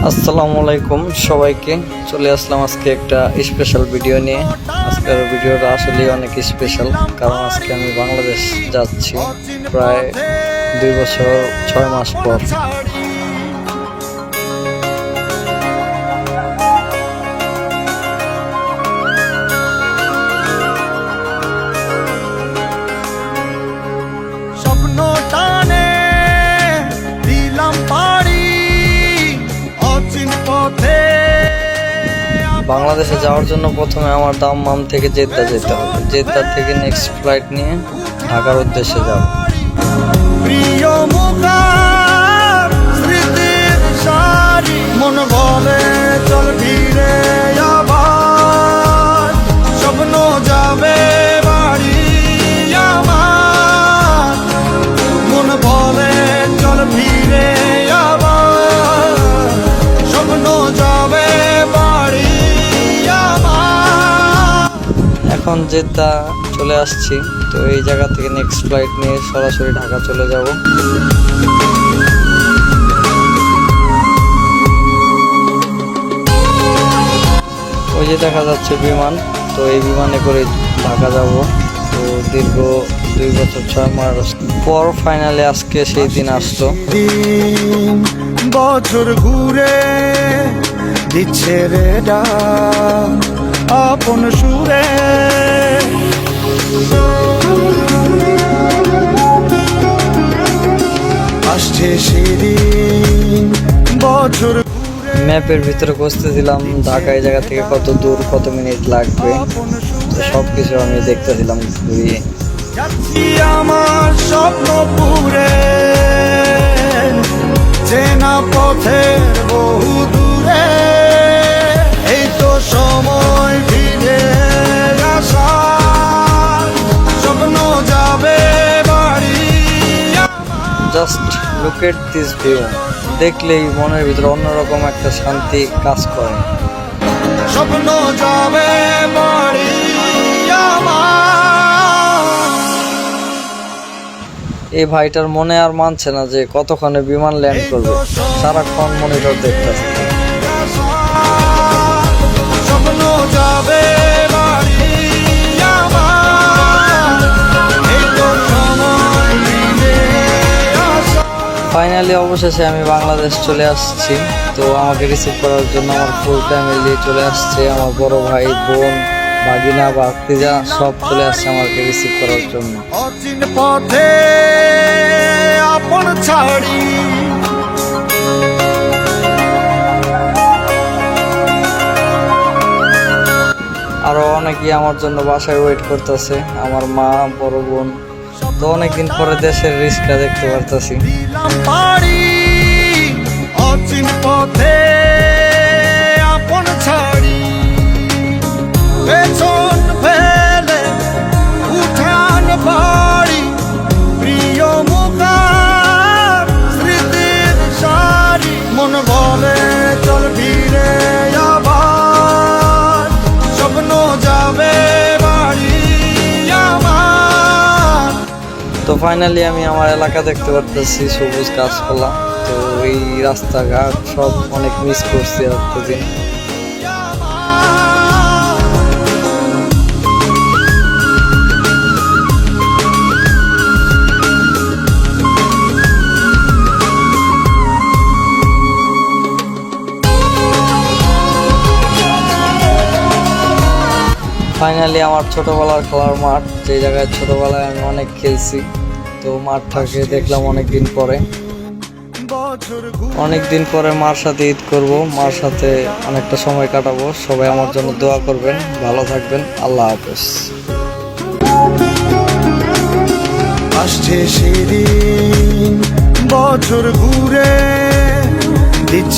আসসালামু আলাইকুম সবাইকে। চলে আসলাম আজকে একটা স্পেশাল ভিডিও নিয়ে। আজকের ভিডিওটা আসলে অনেক স্পেশাল, কারণ আজকে আমি বাংলাদেশ যাচ্ছি প্রায় 2 বছর 6 মাস পর। বাংলাদেশে যাওয়ার জন্য প্রথমে আমার দাম্মাম থেকে জেদ্দা যেতে হবে। জেদ্দা থেকে নেক্সট ফ্লাইট নিয়ে ঢাকার উদ্দেশ্যে যাব। স্বপ্ন যাবে বাড়ি আমার, মন বলে চল ফিরে আবার, স্বপ্ন যাবে বাড়ি আমার। এখন জেদ্দা চলে আসছি, তো এই জায়গা থেকে নেক্সট ফ্লাইট নিয়ে সরাসরি ঢাকা চলে যাব। ওই যে দেখা যাচ্ছে বিমান, তো এই বিমানে করে ঢাকা যাব। তো দীর্ঘ 2 বছর 6 মাস পর ফাইনালি আজকে সেই দিন আসলো। বছর ঘুরে দিচ্ছে রে ডাক আপন সুরে, আসছে সেদিন বছর। ম্যাপের ভিতরে খুঁজতেছিলাম ঢাকা এই জায়গা থেকে কত দূর, কত মিনিট লাগবে, তো সবকিছু আমি দেখতেছিলাম ঘুরিয়ে। আমার স্বপ্ন পুরে চেনা পথের বহু দূরে, এই তো সময় ফিরে আসা, স্বপ্ন যাবে বাড়ি। Just look at this view, দেখলেই মনের ভিতরে অন্যরকম একটা শান্তি কাজ করে। স্বপ্ন যাবে বাড়ি আমার। এই ভাইটার মনে আর মানছে না যে কতক্ষণে বিমান ল্যান্ড করবে, সারাক্ষণ মনিটর দেখতেছে। স্বপ্ন যাবে বাড়ি আমার, এই তো সময় ফিরে আসা। ফাইনালি অবশেষে আমি বাংলাদেশ চলে আসছি। তো আমাকে রিসিভ করার জন্য আমার ফুল ফ্যামিলি চলে আসছে, আমার বড় ভাই, বোন, ভাগিনা, ভাতিজা সব চলে আসছে আমাকে রিসিভ করার জন্য। অচিন পথে আপন ছাড়ি, আরো অনেকেই আমার জন্য বাসায় ওয়েট করতেছে, আমার মা, বড় বোন। তো অনেকদিন পরে দেশের রিস্কা দেখতে পারতেছি। অচিন পথে আপন ছাড়ি, পেছন ফেলে উঠান বাড়ি, প্রিয় মুখার স্মৃতির সারি, মন বলে চল ফিরে আবার, স্বপ্ন যাবে বাড়ি আমার। তো ফাইনালি আমি আমার এলাকা দেখতে পারতেছি, সবুজ গাছপালা। তো এই রাস্তাঘাট সব অনেক মিস করছি এতদিন। ফাইনালি আমার ছোটবেলার খেলার মাঠ, যে জায়গায় ছোটবেলায় আমি অনেক খেলছি, তো মাঠটাকে দেখলাম অনেকদিন পরে। অনেকদিন পরে মার সাথে ঈদ করব, মার সাথে অনেকটা সময় কাটাবো। সবাই আমার জন্য দোয়া করবেন, ভালো থাকবেন, আল্লাহ হাফেজ। আসছে সেদিন বছর ঘুরে দিচ্ছে